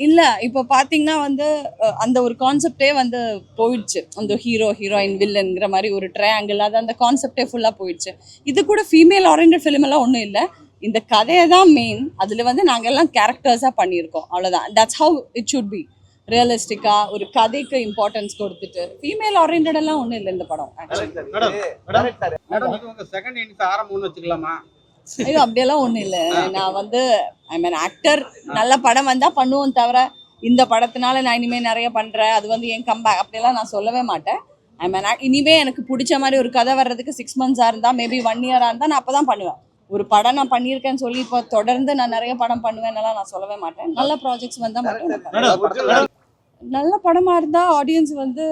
இல்லை இப்போ பார்த்தீங்கன்னா வந்து அந்த ஒரு கான்செப்டே வந்து போயிடுச்சு. அந்த ஹீரோ ஹீரோயின் வில்லன்கிற மாதிரி ஒரு ட்ரையாங்கிள், அது அந்த கான்செப்டே ஃபுல்லாக போயிடுச்சு. இது கூட ஃபீமேல் ஓரியன்டட் ஃபிலிம் எல்லாம் ஒன்றும் இல்லை. இந்த கதையை தான் மெயின். அதில் வந்து நாங்கள் எல்லாம் கேரக்டர்ஸாக பண்ணியிருக்கோம், அவ்வளோதான். That's how it should be. ரியலிஸ்டிக்காக ஒரு கதைக்கு இம்பார்ட்டன்ஸ் கொடுத்துட்டு ஃபீமேல் ஓரியன்டட் எல்லாம் ஒன்றும் இல்லை இந்த படம். ஐயோ அப்படியெல்லாம் ஒன்றும் இல்லை. நான் வந்து ஐ மீன் ஆக்டர், நல்ல படம் வந்தால் பண்ணுவோம் தவிர இந்த படத்தினால நான் இனிமேல் நிறைய பண்ணுறேன், அது வந்து என் கம்பேக் அப்படியெல்லாம் நான் சொல்லவே மாட்டேன். ஐ மீன் இனிமேல் எனக்கு பிடிச்ச மாதிரி ஒரு கதை வர்றதுக்கு 6 months இருந்தால், மேபி 1 year இருந்தால் நான் அப்போ தான் பண்ணுவேன். ஒரு படம் நான் பண்ணியிருக்கேன்னு சொல்லி இப்போ தொடர்ந்து நான் நிறைய படம் பண்ணுவேன்னெல்லாம் நான் சொல்லவே மாட்டேன். நல்ல ப்ராஜெக்ட்ஸ் வந்தால் மட்டும். நல்ல படமாக இருந்தால் ஆடியன்ஸ் வந்து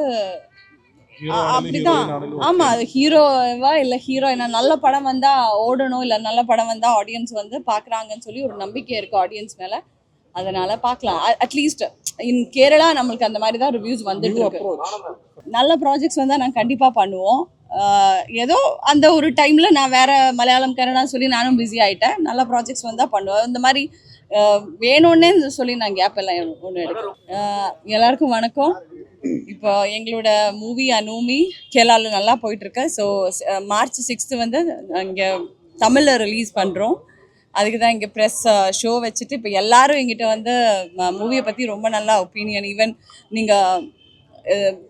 அப்படிதான். ஆமா, அது ஹீரோவா இல்லை ஹீரோயினா, நல்ல படம் வந்தா ஓடணும், இல்லை நல்ல படம் வந்தா ஆடியன்ஸ் வந்து பாக்குறாங்கன்னு சொல்லி ஒரு நம்பிக்கை இருக்கு ஆடியன்ஸ் மேல. அதனால பார்க்கலாம். அட்லீஸ்ட் இன் கேரளா நம்மளுக்கு அந்த மாதிரி தான் ரிவ்யூஸ் வந்துட்டு இருக்கு. நல்ல ப்ராஜெக்ட்ஸ் வந்தால் நாங்கள் கண்டிப்பாக பண்ணுவோம். ஏதோ அந்த ஒரு டைமில் நான் வேற மலையாளம் கன்னடா சொல்லி நானும் பிஸி ஆகிட்டேன். நல்ல ப்ராஜெக்ட்ஸ் வந்தால் பண்ணுவேன். இந்த மாதிரி வேணும்னே சொல்லி நான் கேப் எல்லாம் ஒன்று எடுக்கிறேன். எல்லாருக்கும் வணக்கம். இப்போ எங்களோட மூவி அனோமி கேரளாவில் நல்லா போயிட்டுருக்கு. ஸோ March 6 வந்து இங்கே தமிழில் ரிலீஸ் பண்ணுறோம். அதுக்கு தான் இங்கே ப்ரெஸ் ஷோ வச்சுட்டு இப்போ எல்லாரும் எங்கிட்ட வந்து மூவியை பற்றி ரொம்ப நல்லா ஒப்பீனியன், ஈவன் நீங்கள்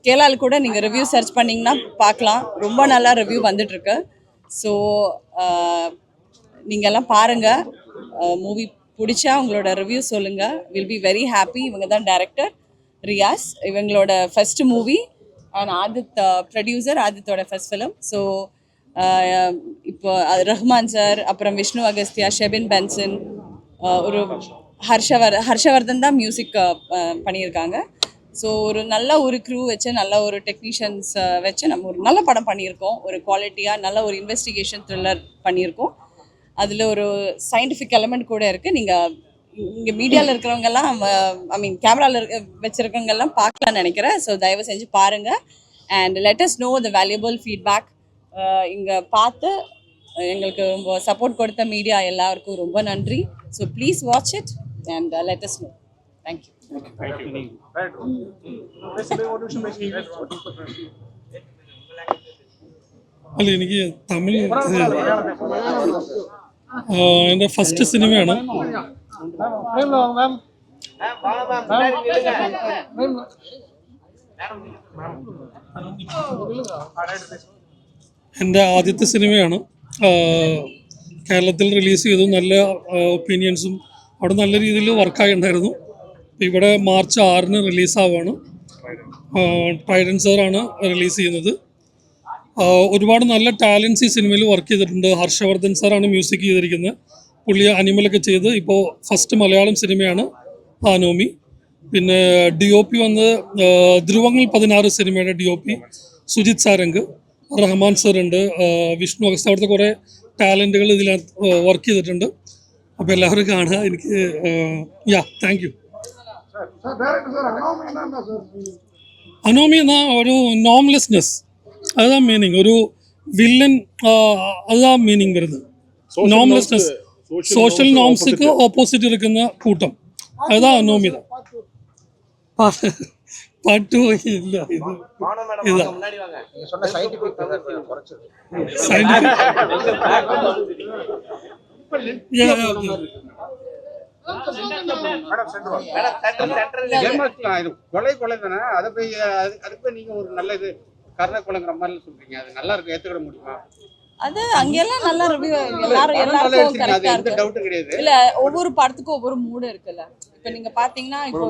கேரளாவில் கூட நீங்கள் ரிவ்யூ சர்ச் பண்ணிங்கன்னா பார்க்கலாம், ரொம்ப நல்லா ரிவ்யூ வந்துட்டுருக்கு. ஸோ நீங்கள் எல்லாம் பாருங்கள், மூவி பிடிச்சா உங்களோட ரிவ்யூ சொல்லுங்கள். Will be very happy. இவங்க தான் டைரக்டர் ரியாஸ், இவங்களோட first movie, and Aadith producer, ஆதித்தோட ஃபர்ஸ்ட் ஃபிலிம். ஸோ இப்போ ரஹ்மான் சார், அப்புறம் விஷ்ணு அகஸ்தியா, ஷெபின் பென்சன், ஒரு ஹர்ஷவர்தன் தான் மியூசிக் பண்ணியிருக்காங்க. ஸோ ஒரு நல்ல ஒரு க்ரூ வச்சு, நல்ல ஒரு டெக்னீஷியன்ஸ் வச்சு நம்ம ஒரு நல்ல படம் பண்ணியிருக்கோம். ஒரு குவாலிட்டியாக நல்ல ஒரு இன்வெஸ்டிகேஷன் த்ரில்லர் பண்ணியிருக்கோம். அதில் ஒரு சயின்டிஃபிக் எலமெண்ட் கூட இருக்குது. நீங்கள் இங்கே மீடியாவில் இருக்கிறவங்கெல்லாம், ஐ மீன் கேமராவில் வச்சுருக்கவங்கெல்லாம் பார்க்கலான்னு நினைக்கிறேன். ஸோ தயவு செஞ்சு பாருங்கள் and let us no the valuable feedback. இங்கே பார்த்து எங்களுக்கு ரொம்ப சப்போர்ட் கொடுத்த மீடியா எல்லாருக்கும் ரொம்ப நன்றி. So please watch it and let us know. Thank you. അല്ല, എനിക്ക് തമിഴ് എൻ്റെ ഫസ്റ്റ് സിനിമയാണ്. എൻ്റെ ആദ്യത്തെ സിനിമയാണ്. കേരളത്തിൽ റിലീസ് ചെയ്തു. നല്ല ഒപ്പീനിയൻസും അവിടെ നല്ല രീതിയിൽ വർക്കായി ഉണ്ടായിരുന്നു. ഇവിടെ March 6 റിലീസാവാണ്. ട്രൈഡൻ സാറാണ് റിലീസ് ചെയ്യുന്നത്. ഒരുപാട് നല്ല ടാലൻസ് ഈ സിനിമയിൽ വർക്ക് ചെയ്തിട്ടുണ്ട്. ഹർഷവർദ്ധൻ സാറാണ് മ്യൂസിക് ചെയ്തിരിക്കുന്നത്. പുള്ളി അനിമലൊക്കെ ചെയ്ത് ഇപ്പോൾ ഫസ്റ്റ് മലയാളം സിനിമയാണ് അനോമി. പിന്നെ DOP വന്ന് ധ്രുവങ്ങൾ 16 സിനിമയുടെ DOP സുജിത് സാരംഗ്, റഹ്മാൻ സാറുണ്ട്, വിഷ്ണു അഗസ്ത്യ, അവിടുത്തെ കുറേ ടാലൻറ്റുകൾ ഇതിനകത്ത് വർക്ക് ചെയ്തിട്ടുണ്ട്. അപ്പോൾ എല്ലാവരും കാണുക. എനിക്ക് താങ്ക് യു. അനോമി എന്ന ഒരു നോംലെസ്നെസ്, அதுதான் மீனிங். ஒரு வில்லன், அதுதான் மீனிங் வருது. நாம்லெஸ்னஸ், சோஷியல் நார்ம்ஸுக்கு ஆப்போசிட் இருக்கிற கூட்டம், அதுதான் அனோமி தான். பாட்டு இல்லை, இதுதான் அது அங்கெல்லாம் நல்ல ரிவ்யூ, எல்லாருக்கும் கரெக்டா இருக்கு. இல்ல, ஒவ்வொரு படத்துக்கும் ஒவ்வொரு மூடு இருக்குல்ல. இப்ப நீங்க பாத்தீங்கன்னா, இப்போ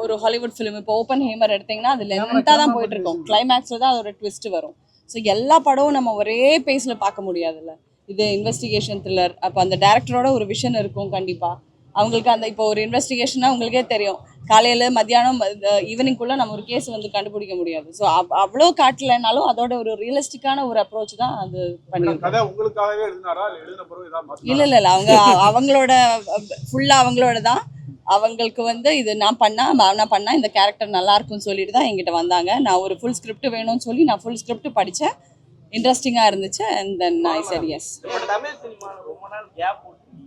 ஒரு ஹாலிவுட் ஃபிலிம், இப்போ ஓப்பன் ஹேமர் எடுத்தீங்கன்னா அது லென்த்தா தான் போயிட்டு இருக்கும். கிளைமேக்ஸ்ல தான் அதோட ட்விஸ்ட் வரும். ஸோ எல்லா படமும் நம்ம ஒரே பேஸ்ல பார்க்க முடியாதுல்ல. இது இன்வெஸ்டிகேஷன் த்ரில்லர். அப்போ அந்த டேரக்டரோட ஒரு விஷன் இருக்கும் கண்டிப்பா. அவங்களுக்கு அந்த இப்போ ஒரு இன்வெஸ்டிகேஷனா உங்களுக்கே தெரியும், காலையில் மத்தியானம் ஈவினிங்குள்ளே நம்ம ஒரு கேஸ் வந்து கண்டுபிடிக்க முடியாது. ஸோ அவ்வளோ காட்டலைனாலும் அதோட ஒரு ரியலிஸ்டிக்கான ஒரு அப்ரோச் தான் அது பண்ணியிருக்காங்க. இல்லை, அவங்களோட ஃபுல்லாக அவங்களோட தான். அவங்களுக்கு வந்து இது நான் பண்ணால் இந்த கேரக்டர் நல்லா இருக்கும்னு சொல்லிட்டு தான் எங்கிட்ட வந்தாங்க. நான் ஒரு ஃபுல் ஸ்கிரிப்ட் வேணும்னு சொல்லி நான் ஃபுல் ஸ்கிரிப்ட் படித்தேன். இன்ட்ரெஸ்டிங்காக இருந்துச்சு. And then I said yes.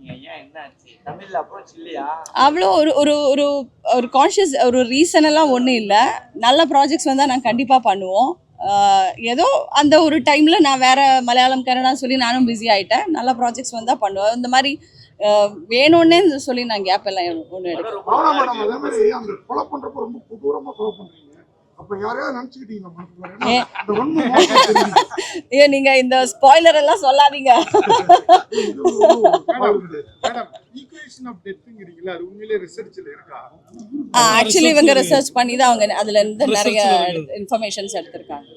இருக்கீங்க, ஏன் என்ன ஆச்சு? தமிழ்ல அப்ரோச் இல்லையா? அவ்வளோ ஒரு ஒரு ஒரு ஒரு கான்ஷியஸ் ஒரு ரீசன் எல்லாம் ஒன்றும் இல்லை. நல்ல ப்ராஜெக்ட்ஸ் வந்தால் நாங்கள் கண்டிப்பாக பண்ணுவோம். ஏதோ அந்த ஒரு டைமில் நான் வேற மலையாளம் கன்னடா சொல்லி நானும் பிஸி ஆகிட்டேன். நல்ல ப்ராஜெக்ட்ஸ் வந்தால் பண்ணுவேன். இந்த மாதிரி வேணும்னே சொல்லி நான் கேப் எல்லாம் ஒன்று எடுக்கிறேன். ஆனா மேடம் அதே மாதிரி அந்த கொலை பண்றப்ப ரொம்ப கொடூரமா கொலை பண்றீங்க. அப்ப யாரையாவது நினைச்சுக்கிட்டீங்க மனசுக்குள்ள? ஏன்னா அந்த ஒண்ணு ஏன் நீங்க இந்த ஸ்பாய்லர் எல்லாம் சொல்லாதீங்க. மேடம் ஈக்குவேஷன் ஆஃப் டெத்ங்கிறீங்களா, அது உண்மையிலேயே ரிசர்ச்ல இருக்கா? ஆக்சுவலி இவங்க ரிசர்ச் பண்ணி தான் அவங்க அதுல இருந்து நிறைய இன்ஃபர்மேஷன்ஸ் எடுத்திருக்காங்க.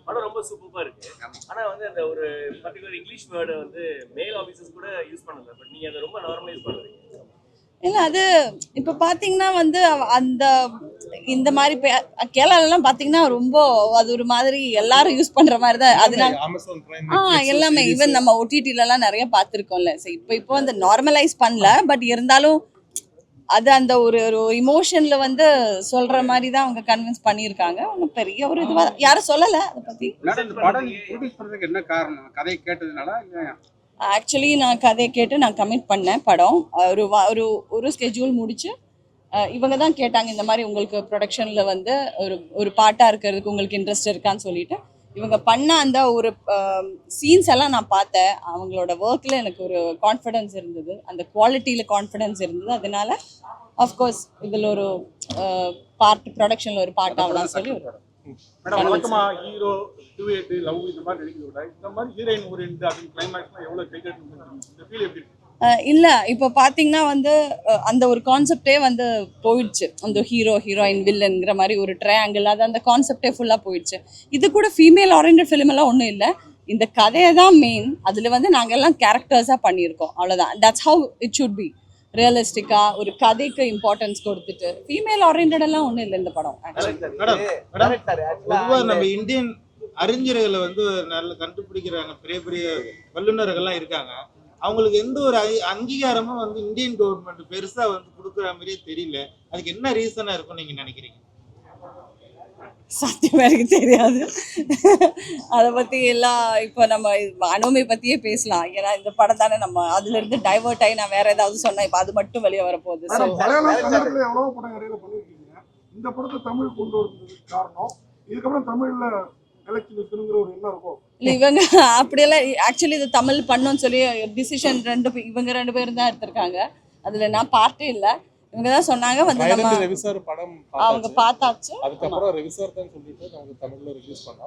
படம் ரொம்ப சூப்பரா இருக்கு. ஆனா வந்து அந்த ஒரு பர்டிகுலர் இங்கிலீஷ் வேர்டு வந்து மேல் ஆபீசர்ஸ் கூட யூஸ் பண்ணல. பட் நீங்க அதை ரொம்ப நார்மலைஸ் பண்றீங்க. இல்லை அது இப்போ பார்த்தீங்கன்னா வந்து அந்த இந்த மாதிரி கேரளாலாம் பார்த்தீங்கன்னா ரொம்ப அது ஒரு மாதிரி எல்லாரும் யூஸ் பண்ணுற மாதிரி தான். அதனால எல்லாமே ஈவன் நம்ம ஓடிடிலலாம் நிறைய பார்த்துருக்கோம்ல. சரி இப்போ அந்த நார்மலைஸ் பண்ணல. பட் இருந்தாலும் அது அந்த ஒரு ஒரு இமோஷனில் வந்து சொல்கிற மாதிரி தான் அவங்க கன்வின்ஸ் பண்ணியிருக்காங்க. ஒன்றும் பெரிய ஒரு இதுவாக யாரும் சொல்லலை அதை பற்றி. என்ன காரணம்? கதை கேட்டதுனால ஆக்சுவலி நான் கதையை கேட்டு நான் கமிட் பண்ணேன் படம். ஒரு ஒரு ஸ்கெட்யூல் முடிச்சு இவங்க தான் கேட்டாங்க இந்த மாதிரி உங்களுக்கு ப்ரொடக்ஷனில் வந்து ஒரு பாட்டாக இருக்கிறதுக்கு உங்களுக்கு இன்ட்ரெஸ்ட் இருக்கான்னு சொல்லிட்டு இவங்க பண்ண அந்த ஒரு சீன்ஸ் எல்லாம் நான் பார்த்தேன். அவங்களோட ஒர்க்கில் எனக்கு ஒரு கான்ஃபிடென்ஸ் இருந்தது, அந்த குவாலிட்டியில் கான்ஃபிடென்ஸ் இருந்தது. அதனால ஆஃப்கோர்ஸ் இதில் ஒரு பார்ட் ப்ரொடக்ஷனில் ஒரு பார்ட் ஆகலாம் சொல்லி மேடம் வழக்கமா ஹீரோ டூயட் லவ் இந்த மாதிரி நடிக்கிறத விட இந்த மாதிரி ஹீரோயின் ஓரியன்ட் அது கிளைமாக்ஸ்லாம் எவ்வளவு கைகட்டு இந்த ஃபீல் எப்படி இருக்கு? இல்லை இப்போ பார்த்தீங்கன்னா வந்து அந்த ஒரு கான்செப்டே வந்து போயிடுச்சு. அந்த ஹீரோயின் வில்லன்ங்கிற மாதிரி ஒரு ட்ரையாங்கிள் அது அந்த கான்செப்டே ஃபுல்லாக போயிடுச்சு. இது கூட ஃபீமேல் ஆரியன்டட் ஃபிலிம் எல்லாம் ஒன்றும் இல்லை. இந்த கதையை தான் மெயின். அதில் வந்து நாங்கள் எல்லாம் கேரக்டர்ஸாக பண்ணியிருக்கோம், அவ்வளோதான். That's how it should be. ரியலிஸ்டிக்காக ஒரு கதைக்கு இம்பார்ட்டன்ஸ் கொடுத்துட்டு ஃபீமேல் ஆரியன்டட் எல்லாம் ஒன்றும் இல்லை இந்த படம். பொதுவாக நம்ம இந்தியன் அறிஞர்களை வந்து நல்ல கண்டுபிடிக்கிறாங்க, பெரிய பெரிய வல்லுநர்கள்லாம் இருக்காங்க. அவங்களுக்கு எந்த ஒரு அங்கீகாரமும் வந்து இந்தியன் கவர்மெண்ட் பெருசா வந்து கொடுக்குற மாதிரியே தெரியல. அதுக்கு என்ன ரீசனா இருக்கும் நீங்க நினைக்கிறீங்க? சத்தியமா எனக்கு தெரியாது. அதை பத்தி எல்லாம் இப்போ நம்ம அனுமை பத்தியே பேசலாம். ஏன்னா இந்த படம் தானே நம்ம அதுல இருந்து டைவர்ட் ஆகி நான் வேற ஏதாவது சொன்னேன். இப்போ அது மட்டும் வெளியே வரப்போகுது. எவ்வளவு படம் நிறைய பண்ணிருக்கீங்க. இந்த படத்தை தமிழ் கொண்டு வந்ததுக்கு காரணம் இதுக்கப்புறம் தமிழ்ல எலெக்ஷன் இருக்குங்கிற ஒரு எண்ணம் இருக்கும். இல்லை இவங்க அப்படியெல்லாம் ஆக்சுவலி இது தமிழ் பண்ணோன்னு சொல்லி டிசிஷன் இவங்க ரெண்டு பேரும் தான் எடுத்திருக்காங்க. அதில் நான் பார்ட்டே இல்லை. இவங்க தான் சொன்னாங்க வந்து நம்ம படம் அவங்க பார்த்தாச்சு. அதுக்கப்புறம் ரெவிசர் தான் சொல்லிட்டு நாங்க தமிழ்ல ரிலீஸ் பண்ணா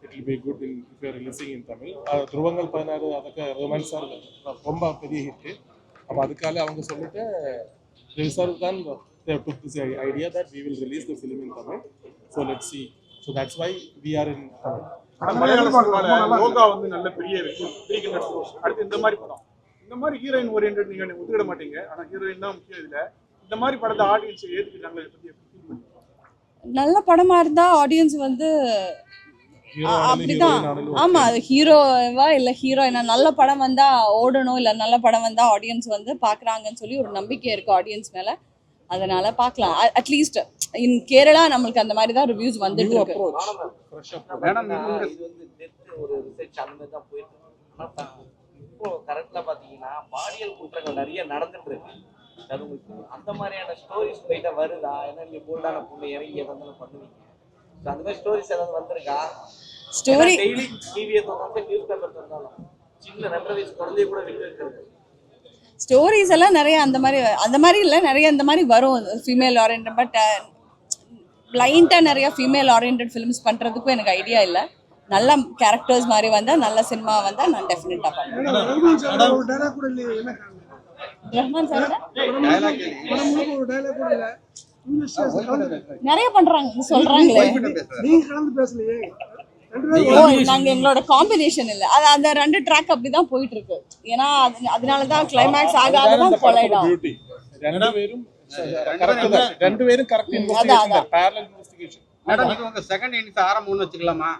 it will be good in if you are releasing in Tamil. துருவங்கள் 16 அதுக்கு ரொமான்ஸா ரொம்ப பெரிய ஹிட். அப்போ அதுக்காக அவங்க சொல்லிட்டு ரெவிசர் தான் they took this idea that we will release the film in Tamil. So let's see. So that's why we are in Tamil. மலையாள சினிமால யோகா வந்து நல்ல பெரிய அடுத்து இந்த மாதிரி படம் இந்த மாதிரி ஹீரோயின் ஓரியன்ட் நீங்க ஒத்துக்கிட மாட்டீங்க. ஆனா ஹீரோயின் தான் முக்கியம். இதுல இந்த மாதிரி படத்தை ஆடியன்ஸ் ஏத்துக்கிட்டாங்களே, நல்ல படமா இருந்தா ஆடியன்ஸ் வந்து அப்படிதான். ஆமா ஹீரோவா இல்ல ஹீரோயினா நல்ல படம் வந்தா ஓடணும், இல்ல நல்ல படம் வந்தா ஆடியன்ஸ் வந்து பாக்குறாங்கன்னு சொல்லி ஒரு நம்பிக்கை இருக்கு ஆடியன்ஸ் மேல. அதனால பார்க்கலாம். அட்லீஸ்ட் இன் கேரளா நம்மளுக்கு அந்த மாதிரி தான் ரிவ்யூஸ் வந்துட்டு இருக்கு. மேடம் இது வந்து டெத் ஒரு ரிசர்ச் அந்த மாதிரி தான் போயிட்டு இருக்கு. இப்போ கரெக்டா பாத்தீங்கன்னா பாலியல் குற்றங்கள் நிறைய நடந்துட்டு இருக்கு. அது உங்களுக்கு அந்த மாதிரியான ஸ்டோரிஸ் போயிட்டா வருதா? ஏன்னா நீங்க போல்டான பொண்ணு இறங்கி எதாவது பண்ணுவீங்க. அந்த மாதிரி ஸ்டோரிஸ் ஏதாவது வந்திருக்கா? ஸ்டோரி டெய்லி டிவியை தொடர்ந்து நியூஸ் பேப்பர் தந்தாலும் சின்ன 2.5 வயசு குழந்தைய கூட விட்டு இருக்கிறது. ஸ்டோரிஸ் எல்லாம் நிறைய அந்த மாதிரி இல்லை, நிறைய அந்த மாதிரி வரும் ஃபீமேல் ஓரியன்ட். பட் பிளைண்டாக நிறைய ஃபீமேல் ஓரியன்ட் ஃபிலிம்ஸ் பண்ணுறதுக்கும் எனக்கு ஐடியா இல்லை. நல்ல கேரக்டர்ஸ் மாதிரி வந்தால் நல்ல சினிமா வந்தால் நான் டெஃபினட்டாக பண்ணுவேன். ரஹ்மான் சார் நிறைய பண்ணுறாங்க சொல்கிறாங்களே. நாங்க எங்களோட காம்பினேஷன் இல்ல, அது அந்த 2 ட்ராக் அப்படிதான் போயிட்டு இருக்கு. ஏன்னா அதனாலதான் கிளைமேக்ஸ் ஆகாததான் கொலைடா. ரெண்டு பேரும் correct investigation parallel investigation. Madam இது உங்க செகண்ட் இன்னிங்ஸ் ஆரம்பம்னு வச்சுக்கலாமா?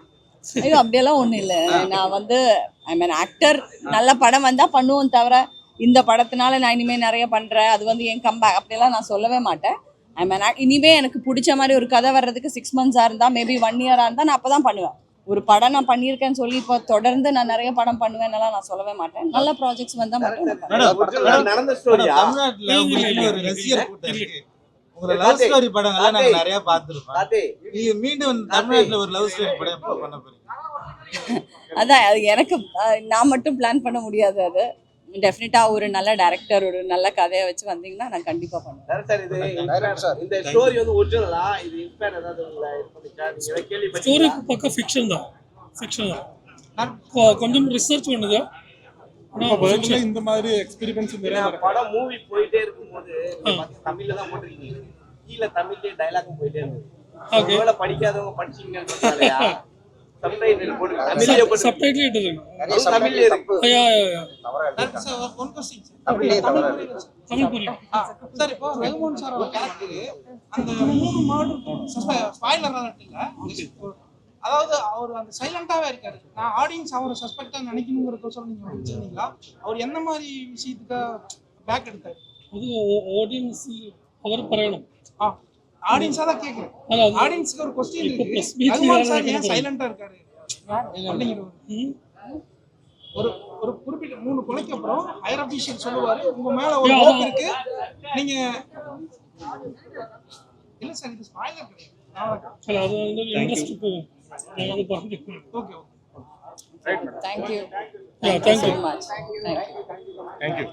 ஐயோ அப்படியெல்லாம் ஒண்ணும் இல்ல. நான் வந்து ஐ மீன் ஆக்டர் நல்ல படம் வந்தா பண்ணுவோம் தவிர இந்த படத்தினால நான் இனிமே நிறைய பண்றேன் அது வந்து என் கம்பேக் அப்படியெல்லாம் நான் சொல்லவே மாட்டேன். ஐ மீன் இனிமே எனக்கு பிடிச்ச மாதிரி ஒரு கதை வர்றதுக்கு 6 months இருந்தா மேபி 1 year இருந்தா நான் அப்பதான் பண்ணுவேன். ஒரு படம் நான் பண்ணியிருக்கேன்னு சொல்லி இப்போ தொடர்ந்து நான் நிறைய படம் பண்ணுவேன்னெல்லாம் நான் சொல்லவே மாட்டேன். நல்ல ப்ராஜெக்ட்ஸ் வந்தால் மட்டும் நான் பண்ணுவேன். ஒரிஜினல் நடந்த ஸ்டோரியா? தமிழ்நாட்டுல உங்களுக்கு ஒரு ரசிகர் கூட்டம் இருக்கு. உங்க லவ் ஸ்டோரி படங்கள்லாம் நாங்க நிறைய பார்த்திருப்போம். கார்த்தி, நீங்க மீண்டும் தமிழ்நாட்டுல ஒரு லவ் ஸ்டோரி படம் எப்போ பண்ண போறீங்க? அதான் அது எனக்கு நான் மட்டும் பிளான் பண்ண முடியாது. அது டெஃபினட்டாக ஒரு நல்ல டைரக்டர் ஒரு நல்ல கதையை வச்சு வந்தீங்கன்னா நான் கண்டிப்பாக பண்ணுவேன். சார் இந்த ஸ்டோரி வந்து ஒரிஜினலா இது இன்ஸ்பயர் ஏதாவது உங்களை இது பண்ணிச்சா? நீங்க ஏதாவது ஸ்டோரி கேள்விப்பட்டீங்களா? பக்கம் ஃபிக்ஷன் தான் கொஞ்சம் ரிசர்ச் பண்ணுது. இப்போ வேர்ல்ட்ல இந்த மாதிரி எக்ஸ்பீரியன்ஸ் நிறைய ஏன்னா இருக்கு. படம் மூவி போயிட்டே இருக்கும்போது நீங்க பாத்தீங்கன்னா தமிழ்ல தான் போட்டிருக்கீங்க, கீழே தமிழ்லயே டைலாக்கும் போயிட்டே இருந்தது. ஒருவேளை படிக்காதவங்க படிச்சீங்கன்னு சொன்னாலயா சப்டைட்டில் போட்டு தமிழ்லயே போட்டு சப்டைட்டில் இருக்கு. தமிழ்லயே இருக்கு. ஒன் கொஸ்டின் தமிழ் புரியும் சார். இப்போ ரகுமான் சாரோட கேரக்டர் அந்த 3 மர்டர் ஸ்பாயிலர் இல்ல, அதாவது அவர் அந்த சைலண்டாவே இருக்காரு. நான் ஆடியன்ஸ் அவரை சஸ்பெக்டா நினைக்கணுங்கிறதுக்கோசரம் நீங்க வச்சிருந்தீங்களா? அவர் என்ன மாதிரி விஷயத்துக்கு பேக் எடுத்தாரு? அது ஆடியன்ஸ் அவர் പറയണം. ஆடியன்ஸா தான் கேக்குறேன். ஆடியன்ஸ்க்கு ஒரு கொஸ்டின் இருக்கு, ரகுமான் சார் ஏன் சைலண்டா இருக்காரு அப்படிங்கிற ஒரு ஒரு குறிப்பிட்ட 3 கொலைக்கு அப்புறம் ஹையர் அபிஷியல் சொல்லுவாரு உங்க மேல ஒரு ஹோப் இருக்கு நீங்க இல்ல சார் இது ஸ்பாயிலர் கிடையாது. அது இன்ட்ரெஸ்ட் போகும். அது പറഞ്ഞു. Okay Thank you. Yeah, thank you. So much. Thank you. Thank you.